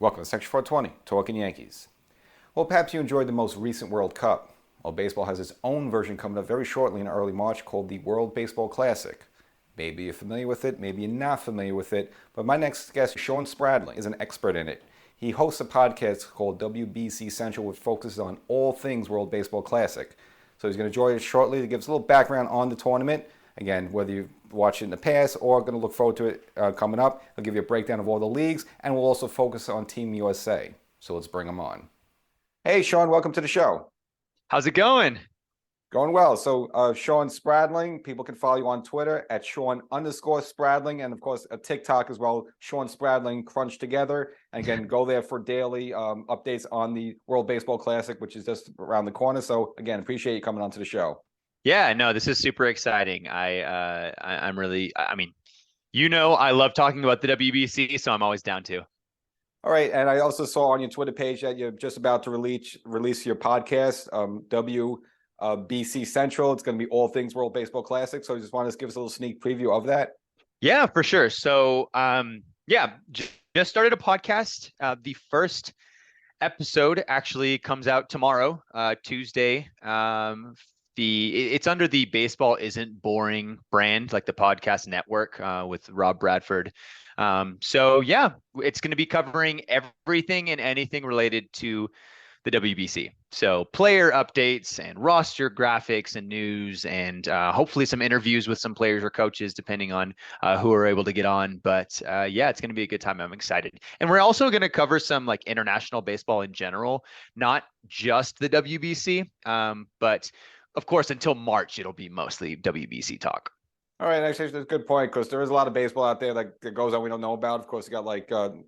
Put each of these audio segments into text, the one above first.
Welcome to Section 420, Talkin Yankees. Well, perhaps you enjoyed the most recent World Cup. Well, baseball has its own version coming up very shortly in early March called the World Baseball Classic. Maybe you're familiar with it, maybe you're not familiar with it, but my next guest, Shawn Spradling, is an expert in it. He hosts a podcast called WBC Central, which focuses on all things World Baseball Classic. So he's going to join us shortly to give us a little background on the tournament. Again, whether you've watched it in the past or going to look forward to it coming up, he'll give you a breakdown of all the leagues, and we'll also focus on Team USA. So let's bring him on. Hey, Shawn, welcome to the show. How's it going? Going well. So Shawn Spradling, people can follow you on Twitter at Shawn_Spradling, and of course a TikTok as well, Shawn Spradling Crunch Together. And again, go there for daily updates on the World Baseball Classic, which is just around the corner. So again, appreciate you coming on to the show. Yeah, no, this is super exciting. I'm really, I mean, I love talking about the WBC, so I'm always down to. All right, and I also saw on your Twitter page that you're just about to release your podcast, WBC Central. It's going to be all things World Baseball Classic. So I just want to give us a little sneak preview of that. Yeah, for sure. So, just started a podcast. The first episode actually comes out tomorrow, Tuesday. It's under the Baseball Isn't Boring brand, like the podcast network with Rob Bradford. So yeah, it's going to be covering everything and anything related to the WBC. So player updates and roster graphics and news and hopefully some interviews with some players or coaches, depending on who are able to get on. But yeah, it's going to be a good time. I'm excited. And we're also going to cover some like international baseball in general, not just the WBC, but of course, until March, it'll be mostly WBC talk. All right, actually, that's a good point because there is a lot of baseball out there that goes on we don't know about. Of course, you got like the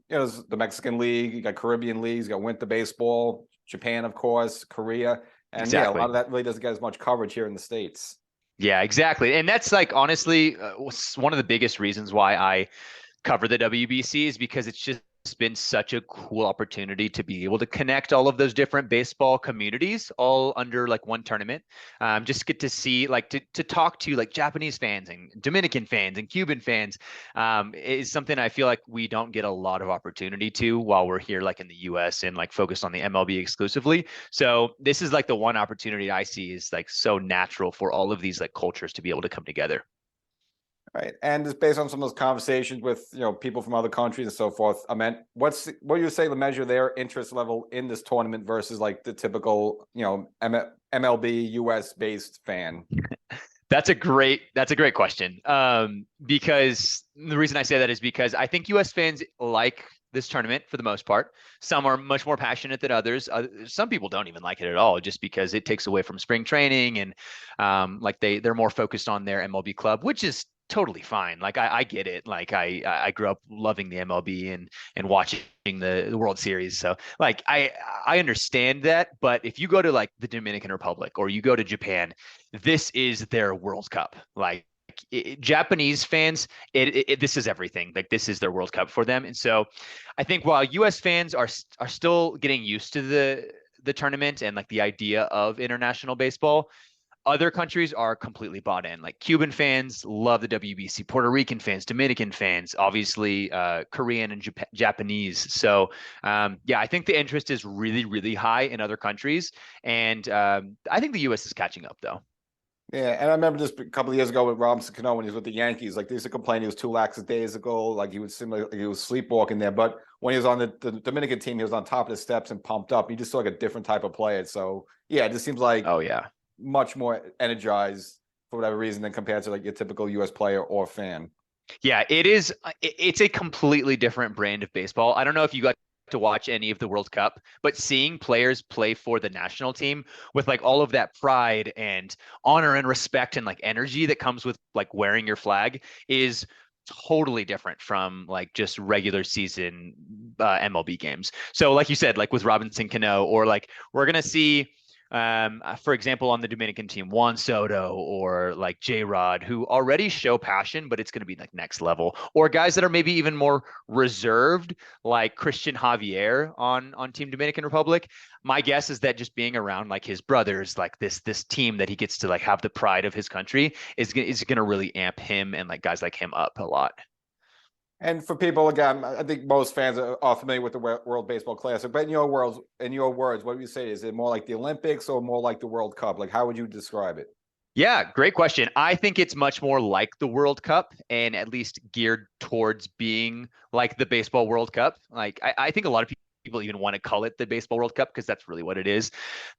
Mexican League, you got Caribbean leagues, you got winter baseball, Japan, of course, Korea, and Exactly. yeah, a lot of that really doesn't get as much coverage here in the States. Yeah, exactly. And that's like honestly one of the biggest reasons why I cover the WBC is because it's just been such a cool opportunity to be able to connect all of those different baseball communities all under like one tournament. Just get to see like to talk to like Japanese fans and Dominican fans and Cuban fans is something I feel like we don't get a lot of opportunity to while we're here like in the US and like focused on the MLB exclusively. So this is like the one opportunity I see is like so natural for all of these like cultures to be able to come together. Right, and just based on some of those conversations with people from other countries and so forth, I meant, what do you say to measure their interest level in this tournament versus like the typical MLB US based fan? That's a great question. Because the reason I say that is because I think US fans like this tournament for the most part. Some are much more passionate than others. Some people don't even like it at all, just because it takes away from spring training and like they're more focused on their MLB club, which is totally fine. Like I get it. Like I grew up loving the MLB and watching the World Series. So like I understand that. But if you go to like the Dominican Republic or you go to Japan, this is their World Cup. Like Japanese fans, this is everything. Like this is their World Cup for them. And so I think while US fans are still getting used to the tournament and like the idea of international baseball, other countries are completely bought in. Like Cuban fans love the WBC, Puerto Rican fans, Dominican fans, obviously Korean and Japanese. So yeah, I think the interest is really, really high in other countries. And I think the US is catching up though. Yeah, and I remember just a couple of years ago with Robinson Cano when he was with the Yankees, like they used to complain he was too lackadaisical, like he was sleepwalking there. But when he was on the Dominican team, he was on top of the steps and pumped up. He just saw like a different type of player. So yeah, it just seems like much more energized for whatever reason than compared to like your typical US player or fan. Yeah, it is. It's a completely different brand of baseball. I don't know if you got to watch any of the World Cup, but seeing players play for the national team with like all of that pride and honor and respect and like energy that comes with like wearing your flag is totally different from like just regular season MLB games. So like you said, like with Robinson Cano, or like we're going to see for example, on the Dominican team, Juan Soto or like J-Rod, who already show passion, but it's going to be like next level. Or guys that are maybe even more reserved, like Christian Javier on Team Dominican Republic. My guess is that just being around like his brothers, like this team that he gets to like have the pride of his country is going to really amp him and like guys like him up a lot. And for people, again, I think most fans are familiar with the World Baseball Classic. But in your words, what would you say? Is it more like the Olympics or more like the World Cup? Like, how would you describe it? Yeah, great question. I think it's much more like the World Cup and at least geared towards being like the Baseball World Cup. Like I think a lot of people even want to call it the Baseball World Cup because that's really what it is.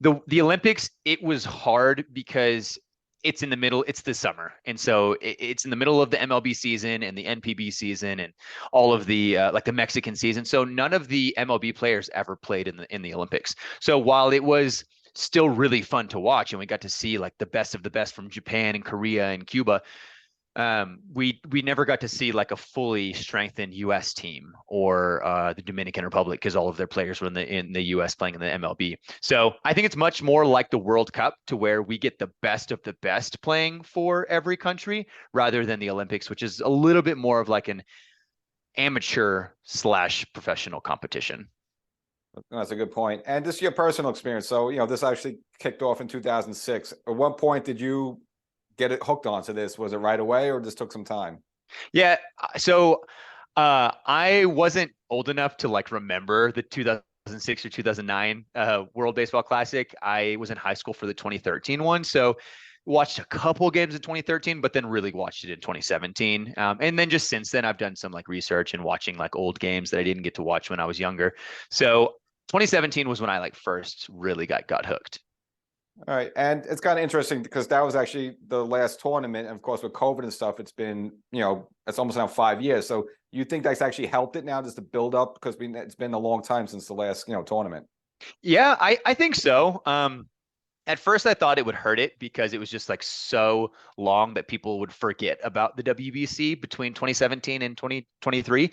The Olympics, it was hard because it's in the middle, it's the summer. And so it's in the middle of the MLB season and the NPB season and all of the like the Mexican season. So none of the MLB players ever played in the Olympics. So while it was still really fun to watch and we got to see like the best of the best from Japan and Korea and Cuba, we never got to see like a fully strengthened US team or the Dominican Republic because all of their players were in the US playing in the MLB. So I think it's much more like the World Cup to where we get the best of the best playing for every country rather than the Olympics, which is a little bit more of like an amateur slash professional competition. That's a good point. And just your personal experience. So, this actually kicked off in 2006. At what point did you get it hooked onto this? Was it right away or just took some time? Yeah. So I wasn't old enough to like remember the 2006 or 2009 World Baseball Classic. I was in high school for the 2013 one. So watched a couple games in 2013, but then really watched it in 2017. And then just since then, I've done some like research and watching like old games that I didn't get to watch when I was younger. So 2017 was when I like first really got hooked. All right. And it's kind of interesting because that was actually the last tournament. And of course, with COVID and stuff, it's been, it's almost now 5 years. So you think that's actually helped it now just to build up because it's been a long time since the last, tournament? Yeah, I think so. At first, I thought it would hurt it because it was just like so long that people would forget about the WBC between 2017 and 2023.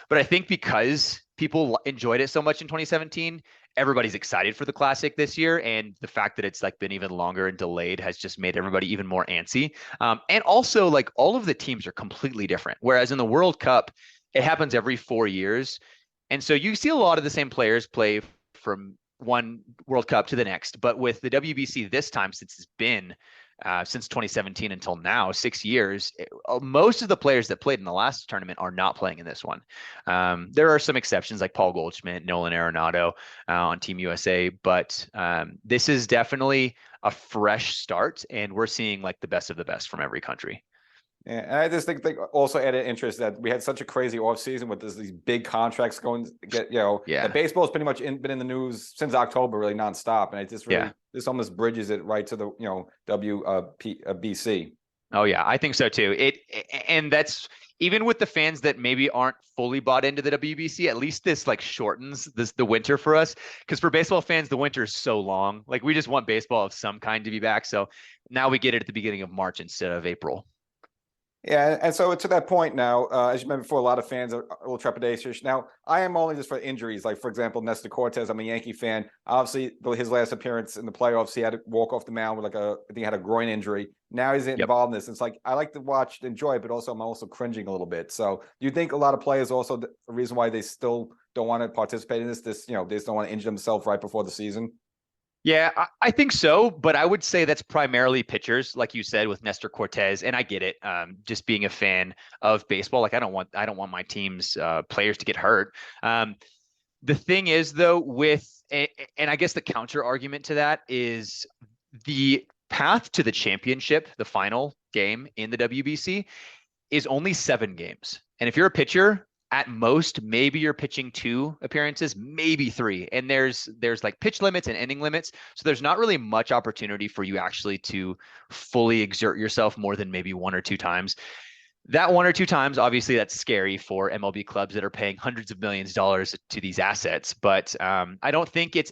But I think because people enjoyed it so much in 2017, everybody's excited for the Classic this year. And the fact that it's like been even longer and delayed has just made everybody even more antsy. And also, like all of the teams are completely different. Whereas in the World Cup, it happens every 4 years. And so you see a lot of the same players play from one World Cup to the next. But with the WBC this time, since it's been since 2017 until now, 6 years, most of the players that played in the last tournament are not playing in this one. There are some exceptions like Paul Goldschmidt, Nolan Arenado on Team USA, but this is definitely a fresh start, and we're seeing like the best of the best from every country. Yeah, and I just think also added interest that we had such a crazy offseason with these big contracts going to get, Yeah. the baseball's pretty much been in the news since October, really nonstop. And it just really, this almost bridges it right to the, WBC. Oh yeah, I think so too. And that's even with the fans that maybe aren't fully bought into the WBC, at least this like shortens the winter for us. Because for baseball fans, the winter is so long. Like we just want baseball of some kind to be back. So now we get it at the beginning of March instead of April. Yeah, and so to that point now, as you mentioned before, a lot of fans are a little trepidatious. Now, I am only just for injuries. Like, for example, Nestor Cortez, I'm a Yankee fan. Obviously, his last appearance in the playoffs, he had to walk off the mound with I think he had a groin injury. Now he's involved in this. It's like, I like to watch, enjoy it, but also I'm also cringing a little bit. So do you think a lot of players also, the reason why they still don't want to participate in this, they just don't want to injure themselves right before the season? Yeah, I think so, but I would say that's primarily pitchers, like you said, with Nestor Cortez, and I get it. Just being a fan of baseball, like I don't want my team's players to get hurt. The thing is, though, and I guess the counter argument to that is the path to the championship, the final game in the WBC, is only 7 games, and if you're a pitcher, at most, maybe you're pitching 2 appearances, maybe 3. And there's like pitch limits and inning limits. So there's not really much opportunity for you actually to fully exert yourself more than maybe 1 or 2 times. That 1 or 2 times, obviously that's scary for MLB clubs that are paying hundreds of millions of dollars to these assets. But I don't think it's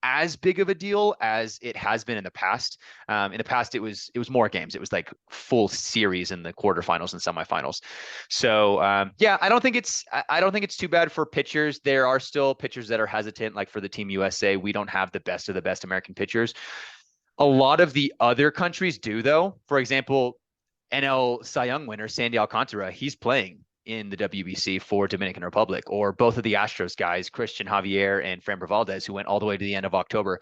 as big of a deal as it has been in the past. In the past, it was more games. It was like full series in the quarterfinals and semifinals. So yeah, I don't think it's too bad for pitchers. There are still pitchers that are hesitant. Like for the Team USA, we don't have the best of the best American pitchers. A lot of the other countries do, though. For example, NL Cy Young winner Sandy Alcantara, he's playing in the WBC for Dominican Republic, or both of the Astros guys, Christian Javier and Framber Valdez, who went all the way to the end of October.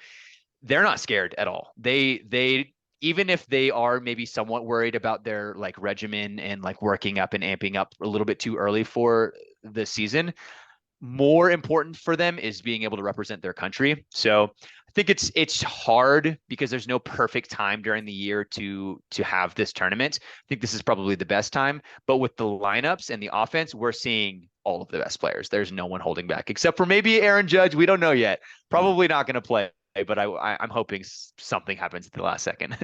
They're not scared at all. They even if they are maybe somewhat worried about their like regimen and like working up and amping up a little bit too early for the season, more important for them is being able to represent their country. So I think it's hard because there's no perfect time during the year to have this tournament. I think this is probably the best time, but with the lineups and the offense, we're seeing all of the best players. There's no one holding back except for maybe Aaron Judge. We don't know yet. Probably not going to play, but I'm hoping something happens at the last second.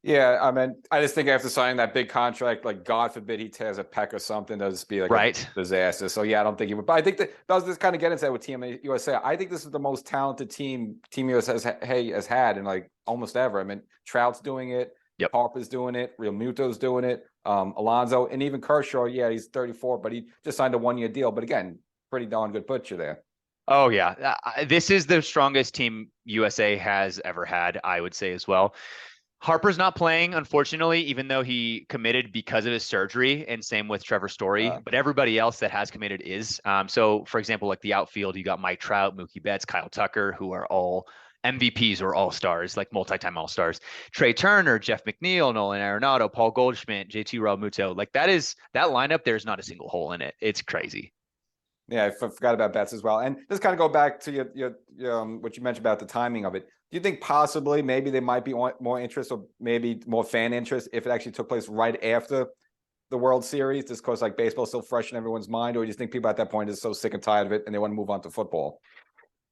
Yeah, I mean, I just think after signing that big contract, like God forbid he tears a pec or something, that'll just be like Right. a disaster. So yeah, I don't think he would. But I think that does this kind of get into that with Team USA. I think this is the most talented team Team USA has had in like almost ever. I mean, Trout's doing it, Yep. Harper's doing it, Real Muto's doing it, Alonso, and even Kershaw. Yeah, he's 34, but he just signed a 1-year deal. But again, pretty darn good butcher there. Oh yeah, this is the strongest team USA has ever had, I would say as well. Harper's not playing, unfortunately, even though he committed because of his surgery, and same with Trevor Story. But everybody else that has committed is. So, for example, like the outfield, you got Mike Trout, Mookie Betts, Kyle Tucker, who are all MVPs or all stars, like multi-time all stars. Trey Turner, Jeff McNeil, Nolan Arenado, Paul Goldschmidt, JT Realmuto. Like that lineup. There's not a single hole in it. It's crazy. Yeah, I forgot about Betts as well. And just kind of go back to your what you mentioned about the timing of it. Do you think possibly maybe there might be more interest or maybe more fan interest if it actually took place right after the World Series, just because like baseball is still fresh in everyone's mind, or do you think people at that point are so sick and tired of it and they want to move on to football?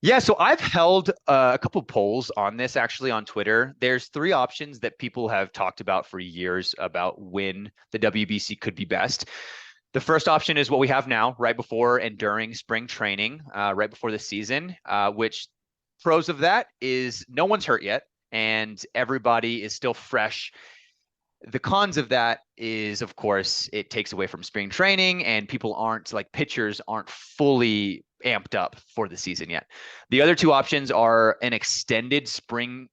Yeah, so I've held a couple polls on this actually on Twitter. There's three options that people have talked about for years about when the WBC could be best. The first option is what we have now, right before and during spring training, right before the season, which pros of that is no one's hurt yet and everybody is still fresh. The cons of that is, of course, it takes away from spring training and people aren't like pitchers aren't fully amped up for the season yet. The other two options are an extended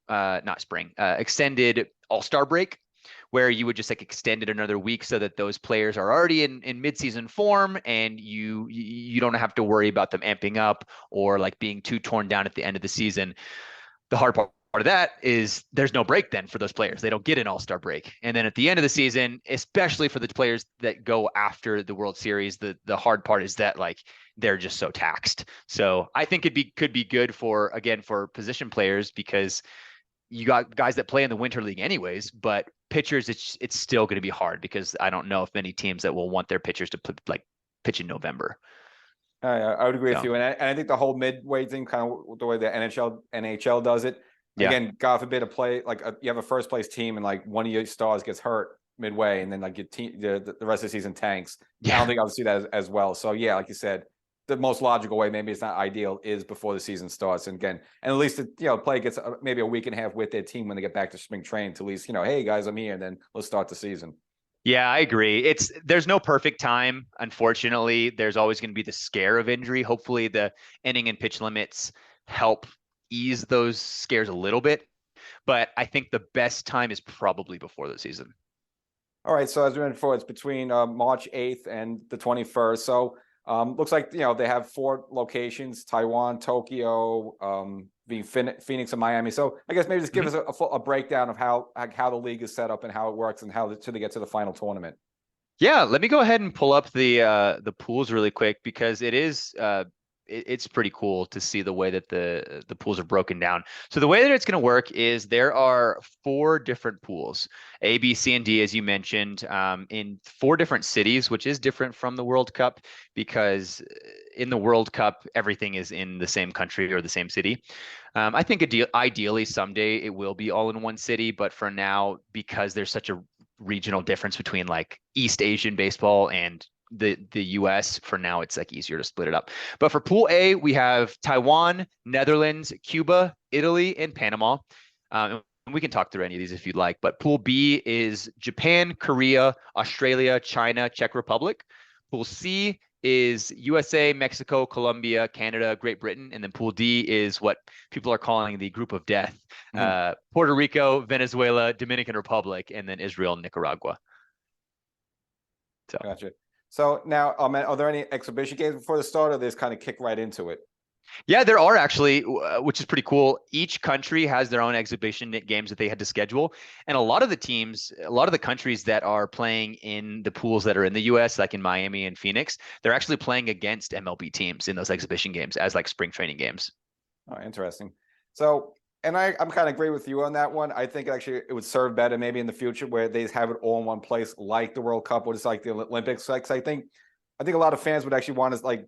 extended all-star break where you would just like extend it another week so that those players are already in mid-season form and you don't have to worry about them amping up or like being too torn down at the end of the season. The hard part of that is there's no break then for those players. They don't get an all-star break. And then at the end of the season, especially for the players that go after the World Series, the hard part is that like they're just so taxed. So I think could be good for position players because you got guys that play in the winter league anyways, but pitchers, it's still going to be hard because I don't know if many teams that will want their pitchers to pitch in November. I would agree with you, and I think the whole midway thing, kind of the way the NHL does it. Yeah. Again, God forbid a play like you have a first place team and like one of your stars gets hurt midway, and then like your team, the rest of the season tanks. Yeah. I don't think I'll see that as well. So yeah, like you said, the most logical way, maybe it's not ideal, is before the season starts. And again, and at least play gets maybe a week and a half with their team when they get back to spring training to at least hey guys, I'm here, and then let's start the season. Yeah, I agree. There's no perfect time. Unfortunately, there's always going to be the scare of injury. Hopefully the inning and pitch limits help ease those scares a little bit. But I think the best time is probably before the season. All right. So as we went forward, it's between March 8th and the 21st. So looks like, they have 4 locations: Taiwan, Tokyo, Phoenix, and Miami. So I guess maybe just give us a breakdown of how the league is set up and how it works and how to get to the final tournament. Yeah, let me go ahead and pull up the pools really quick because it's pretty cool to see the way that the pools are broken down. So the way that it's going to work is there are 4 different pools, A, B, C, and D, as you mentioned, in 4 different cities, which is different from the World Cup because in the World Cup, everything is in the same country or the same city. I think ideally someday it will be all in one city, but for now, because there's such a regional difference between like East Asian baseball and the US, for now it's like easier to split it up. But for Pool A, we have Taiwan, Netherlands, Cuba, Italy, and Panama. And we can talk through any of these if you'd like. But Pool B is Japan, Korea, Australia, China, Czech Republic. Pool C is USA, Mexico, Colombia, Canada, Great Britain. And then Pool D is what people are calling the group of death. Puerto Rico, Venezuela, Dominican Republic, and then Israel and Nicaragua. So. Gotcha. So now, are there any exhibition games before the start, or they just kind of kick right into it? Yeah, there are actually, which is pretty cool. Each country has their own exhibition games that they had to schedule. And a lot of the teams, a lot of the countries that are playing in the pools that are in the US, like in Miami and Phoenix, they're actually playing against MLB teams in those exhibition games as like spring training games. Oh, interesting. So, and I'm kind of agree with you on that one. I think actually it would serve better maybe in the future where they have it all in one place, like the World Cup or just like the Olympics. Like, 'cause I think a lot of fans would actually want to like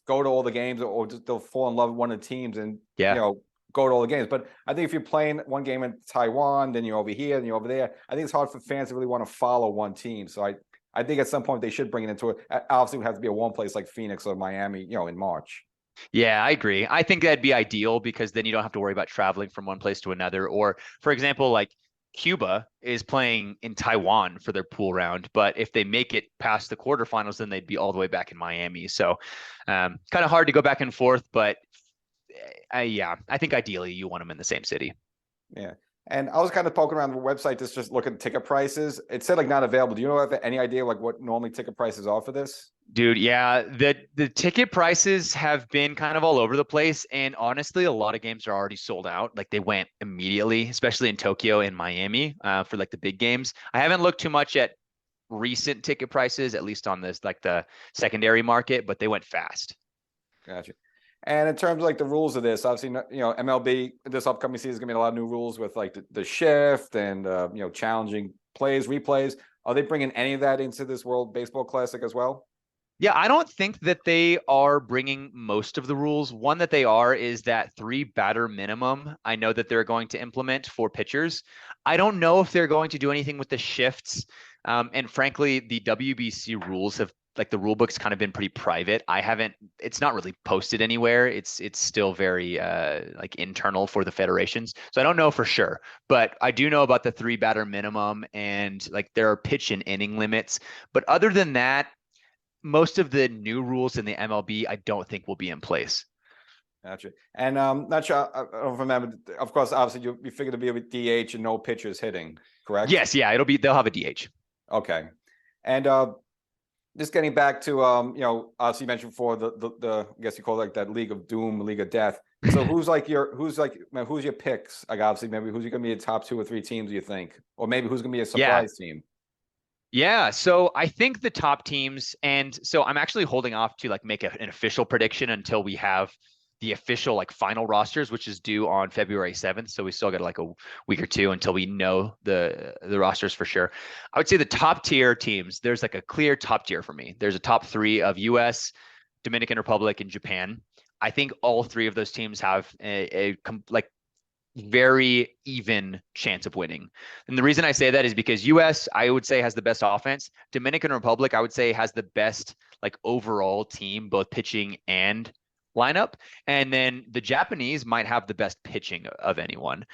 go to all the games, or just they'll fall in love with one of the teams and Yeah. go to all the games. But I think if you're playing one game in Taiwan, then you're over here, and you're over there. I think it's hard for fans to really want to follow one team. So I think at some point they should bring it into it. Obviously, it would have to be a one place like Phoenix or Miami, in March. Yeah, I agree. I think that'd be ideal because then you don't have to worry about traveling from one place to another. Or, for example, like Cuba is playing in Taiwan for their pool round, but if they make it past the quarterfinals, then they'd be all the way back in Miami. So, kind of hard to go back and forth, but yeah, I think ideally you want them in the same city. Yeah. And I was kind of poking around the website just looking at ticket prices. It said like not available. Do you know have any idea like what normally ticket prices are for this? Dude, yeah, the ticket prices have been kind of all over the place, and honestly, a lot of games are already sold out. Like they went immediately, especially in Tokyo and Miami, for like the big games. I haven't looked too much at recent ticket prices, at least on this like the secondary market, but they went fast. Gotcha. And in terms of like the rules of this, obviously, MLB this upcoming season is gonna be a lot of new rules with like the shift and challenging plays, replays. Are they bringing any of that into this World Baseball Classic as well? Yeah, I don't think that they are bringing most of the rules. One that they are is that three batter minimum. I know that they're going to implement for pitchers. I don't know if they're going to do anything with the shifts. And frankly, the WBC rules have like the rule book's kind of been pretty private. I haven't, it's not really posted anywhere. It's still very like internal for the federations. So I don't know for sure, but I do know about the three batter minimum and like there are pitch and inning limits. But other than that, most of the new rules in the MLB, I don't think will be in place. Gotcha. And not sure. I don't remember. Of course, obviously, you figured to be with DH and no pitchers hitting, correct? Yes, yeah, they'll have a DH. Okay. And just getting back to obviously you mentioned before the I guess you call it like that League of Doom, League of Death. So who's your picks? Like obviously maybe who's gonna be the top two or three teams you think, or maybe who's gonna be a Yeah. surprise team? Yeah, so I think the top teams, and so I'm actually holding off to like make an official prediction until we have the official like final rosters, which is due on February 7th. So we still got like a week or two until we know the rosters for sure. I would say the top tier teams, there's like a clear top tier for me. There's a top three of US, Dominican Republic, and Japan. I think all three of those teams have like very even chance of winning. And the reason I say that is because US, I would say, has the best offense. Dominican Republic, I would say, has the best like overall team, both pitching and lineup. And then the Japanese might have the best pitching of anyone,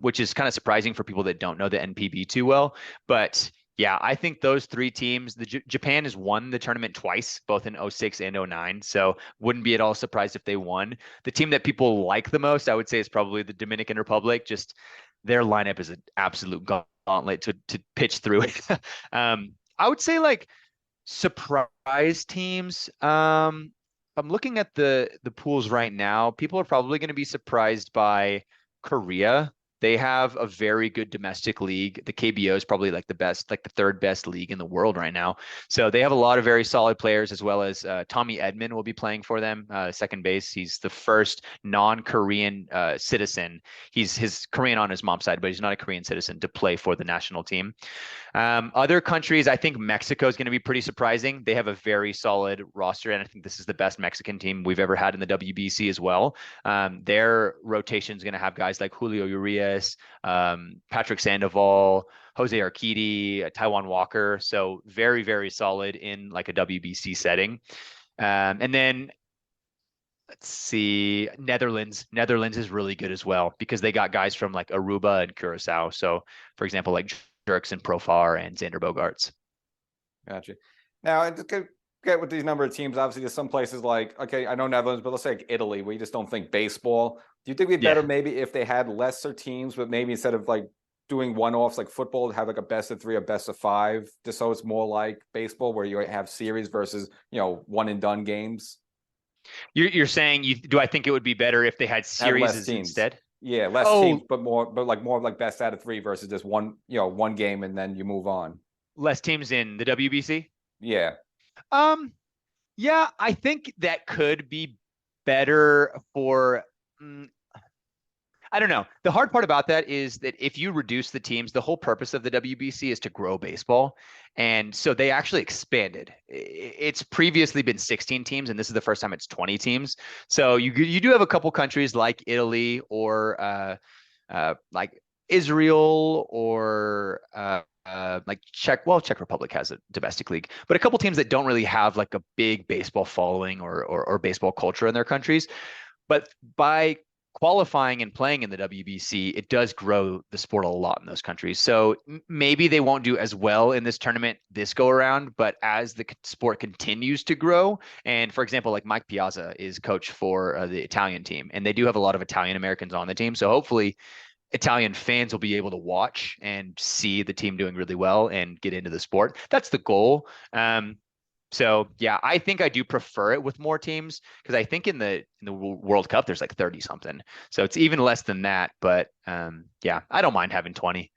which is kind of surprising for people that don't know the NPB too well. But yeah, I think those three teams, Japan has won the tournament twice, both in 06 and 09. So wouldn't be at all surprised if they won. The team that people like the most, I would say, is probably the Dominican Republic. Just their lineup is an absolute gauntlet to pitch through it. I would say like surprise teams. I'm looking at the pools right now. People are probably going to be surprised by Korea. They have a very good domestic league. The KBO is probably like the best, like the third best league in the world right now. So they have a lot of very solid players, as well as Tommy Edman will be playing for them, second base. He's the first non-Korean citizen. His Korean on his mom's side, but he's not a Korean citizen to play for the national team. Other countries, I think Mexico is going to be pretty surprising. They have a very solid roster, and I think this is the best Mexican team we've ever had in the WBC as well. Their rotation is going to have guys like Julio Urias, Patrick Sandoval, Jose Urquidy, Taiwan Walker. So very, very solid in like a WBC setting. And then let's see, Netherlands. Netherlands is really good as well because they got guys from like Aruba and Curacao. So, for example, like Dirksen Profar and Xander Bogarts. Gotcha. Now, and just get with these number of teams. Obviously, there's some places like, okay, I know Netherlands, but let's say like Italy, where you just don't think baseball. Do you think it'd be better maybe if they had lesser teams, but maybe instead of like doing one-offs like football, have like a best of three, a best of five, just so it's more like baseball, where you have series versus one and done games? You're saying do I think it would be better if they had Have series less teams. instead? Yeah, less teams, Oh, but more like best out of three versus just one, one game and then you move on. less teams in the WBC? Yeah. Um, yeah, I think that could be better for mm, I don't know. The hard part about that is that if you reduce the teams, the whole purpose of the WBC is to grow baseball. And so they actually expanded. It's previously been 16 teams, and this is the first time it's 20 teams. So you do have a couple countries like Italy or like Israel or like Czech Republic has a domestic league, but a couple teams that don't really have like a big baseball following or baseball culture in their countries. But by qualifying and playing in the WBC, it does grow the sport a lot in those countries. So maybe they won't do as well in this tournament this go around, but as the sport continues to grow, and for example, like Mike Piazza is coach for the Italian team, and they do have a lot of Italian Americans on the team. So hopefully Italian fans will be able to watch and see the team doing really well and get into the sport. That's the goal. So yeah, I think I do prefer it with more teams because I think in the World Cup there's like 30 something. So it's even less than that. But yeah, I don't mind having 20.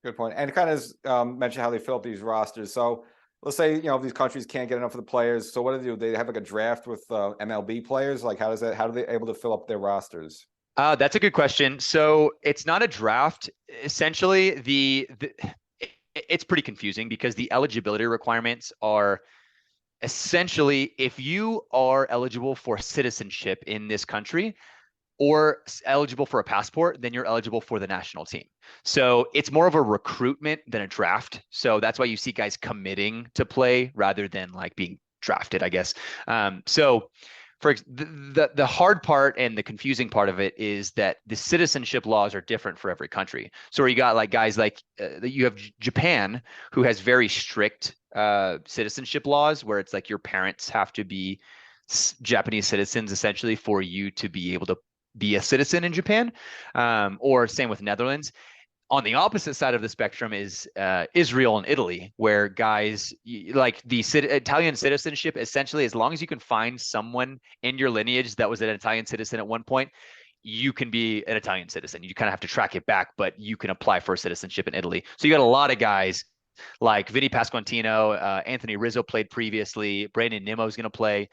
Good point. And kind of mention how they fill up these rosters. So let's say these countries can't get enough of the players. So what do? They have like a draft with MLB players. Like how do they able to fill up their rosters? That's a good question. So it's not a draft. Essentially, it's pretty confusing because the eligibility requirements are essentially if you are eligible for citizenship in this country, or eligible for a passport, then you're eligible for the national team. So it's more of a recruitment than a draft. So that's why you see guys committing to play rather than like being drafted, I guess. So for the hard part and the confusing part of it is that the citizenship laws are different for every country. So where you got like guys like you have Japan, who has very strict citizenship laws, where it's like your parents have to be Japanese citizens essentially for you to be able to be a citizen in Japan, or same with Netherlands. On the opposite side of the spectrum is Israel and Italy, where guys like the Italian citizenship, essentially, as long as you can find someone in your lineage that was an Italian citizen at one point, you can be an Italian citizen. You kind of have to track it back, but you can apply for citizenship in Italy. So you got a lot of guys like Vinny Pasquantino, Anthony Rizzo played previously, Brandon Nimmo is going to play,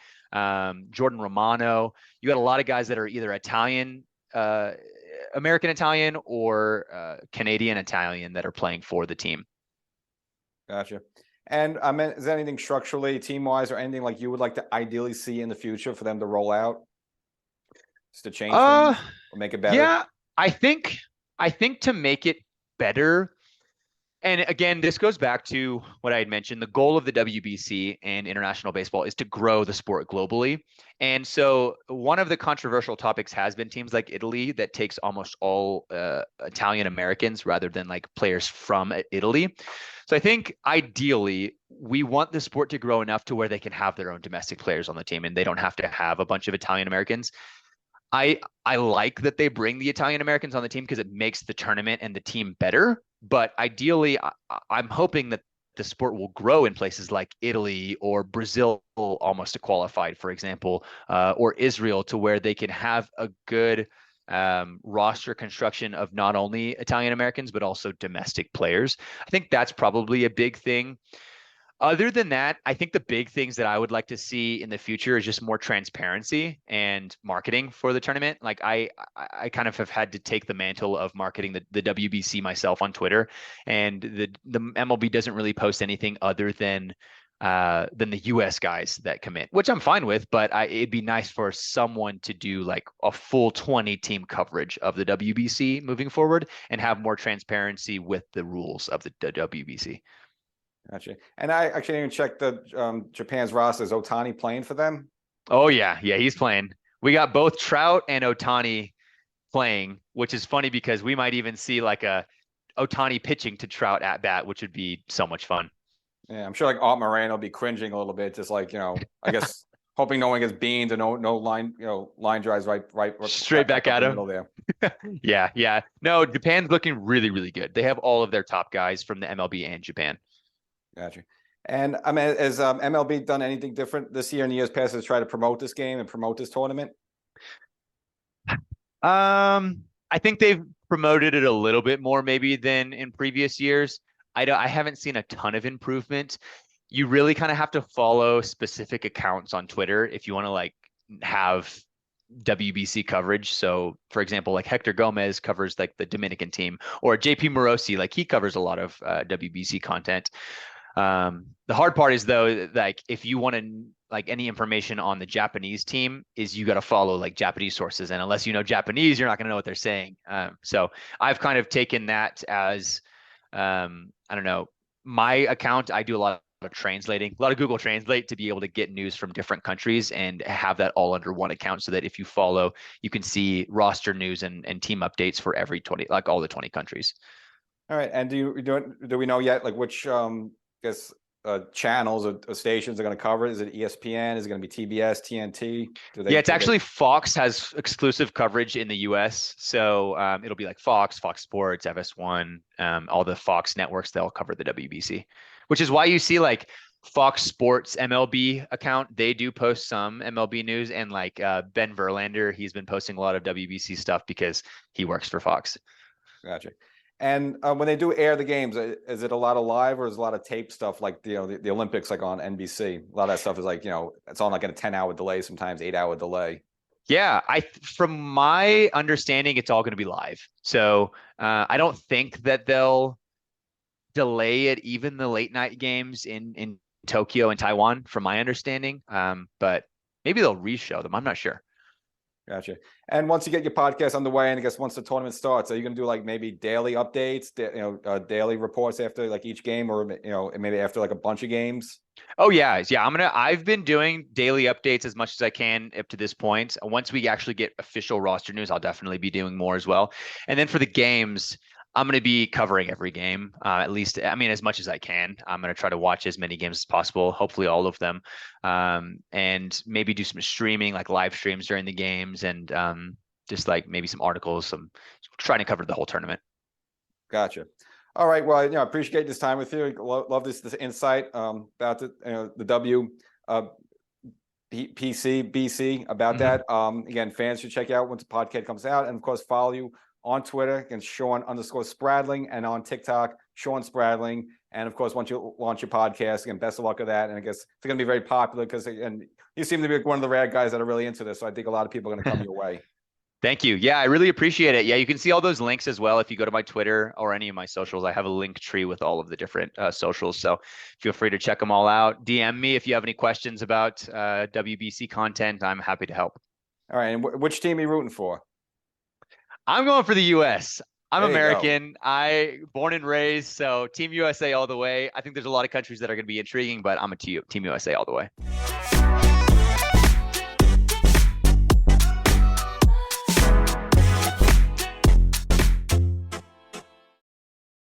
Jordan Romano. You got a lot of guys that are either Italian, American Italian, or Canadian Italian that are playing for the team. Gotcha. And I mean, is there anything structurally, team wise, or anything like you would like to ideally see in the future for them to roll out, just to change things or make it better? Yeah, I think to make it better. And again, this goes back to what I had mentioned. The goal of the WBC and international baseball is to grow the sport globally. And so one of the controversial topics has been teams like Italy that takes almost all Italian Americans rather than like players from Italy. So I think ideally we want the sport to grow enough to where they can have their own domestic players on the team and they don't have to have a bunch of Italian Americans. I like that they bring the Italian Americans on the team because it makes the tournament and the team better. But ideally, I'm hoping that the sport will grow in places like Italy or Brazil, almost qualified, for example, or Israel, to where they can have a good roster construction of not only Italian Americans, but also domestic players. I think that's probably a big thing. Other than that, I think the big things that I would like to see in the future is just more transparency and marketing for the tournament. Like I kind of have had to take the mantle of marketing the WBC myself on Twitter, and the MLB doesn't really post anything other than the US guys that commit, which I'm fine with, but it'd be nice for someone to do like a full 20 team coverage of the WBC moving forward and have more transparency with the rules of the WBC. Gotcha. And I actually didn't even check the Japan's roster. Is Ohtani playing for them? Oh yeah, he's playing. We got both Trout and Ohtani playing, which is funny because we might even see like a Ohtani pitching to Trout at bat, which would be so much fun. Yeah, I'm sure like Art Moran will be cringing a little bit, just like I guess hoping no one gets beans and no line line drives right Straight back at him. there. Yeah. No, Japan's looking really, really good. They have all of their top guys from the MLB and Japan. Gotcha. And I mean, has MLB done anything different this year and years past to try to promote this game and promote this tournament? I think they've promoted it a little bit more maybe than in previous years. I haven't seen a ton of improvement. You really kind of have to follow specific accounts on Twitter if you want to like have WBC coverage. So, for example, like Hector Gomez covers like the Dominican team, or JP Morosi, like he covers a lot of WBC content. The hard part is though, like if you want to like any information on the Japanese team, is you got to follow like Japanese sources, and unless you know Japanese, you're not going to know what they're saying. So I've kind of taken that as I don't know, my account. I do a lot of translating, a lot of Google Translate to be able to get news from different countries and have that all under one account, so that if you follow, you can see roster news and team updates for every 20, like all the 20 countries. All right. And do we know yet like which guess channels or stations are going to cover it? Is it ESPN? Is it going to be TBS, TNT? Yeah, it's actually Fox has exclusive coverage in the US. So it'll be like Fox Sports, FS1, all the Fox networks, they'll cover the WBC, which is why you see like Fox Sports MLB account. They do post some MLB news, and like Ben Verlander, he's been posting a lot of WBC stuff because he works for Fox. Gotcha. And when they do air the games, is it a lot of live or is it a lot of tape stuff like the Olympics, like on NBC? A lot of that stuff is like, it's on like a 10-hour delay, sometimes 8-hour delay. Yeah, from my understanding, it's all going to be live. So I don't think that they'll delay it, even the late night games in Tokyo and Taiwan, from my understanding. But maybe they'll re-show them. I'm not sure. Gotcha. And once you get your podcast underway, and I guess once the tournament starts, are you going to do like maybe daily updates, daily reports after like each game, or maybe after like a bunch of games? Oh yeah. I've been doing daily updates as much as I can up to this point. Once we actually get official roster news, I'll definitely be doing more as well. And then for the games, I'm going to be covering every game, at least, I mean, as much as I can. I'm going to try to watch as many games as possible, hopefully all of them, and maybe do some streaming, like live streams during the games, and just like maybe some articles, trying to cover the whole tournament. Gotcha. All right. Well, I appreciate this time with you. Love this insight about the WBC about that. Again, fans should check out once the podcast comes out, and of course, follow you on Twitter against Shawn_Spradling, and on TikTok, Shawn Spradling. And of course, once you launch your podcast, again, best of luck with that. And I guess it's going to be very popular because, again, you seem to be one of the rare guys that are really into this. So I think a lot of people are going to come your way. Thank you. Yeah, I really appreciate it. Yeah, you can see all those links as well if you go to my Twitter or any of my socials. I have a link tree with all of the different socials. So feel free to check them all out. DM me if you have any questions about WBC content. I'm happy to help. All right. And which team are you rooting for? I'm going for the US. I'm American. I born and raised, so Team USA all the way. I think there's a lot of countries that are going to be intriguing, but I'm a Team USA all the way.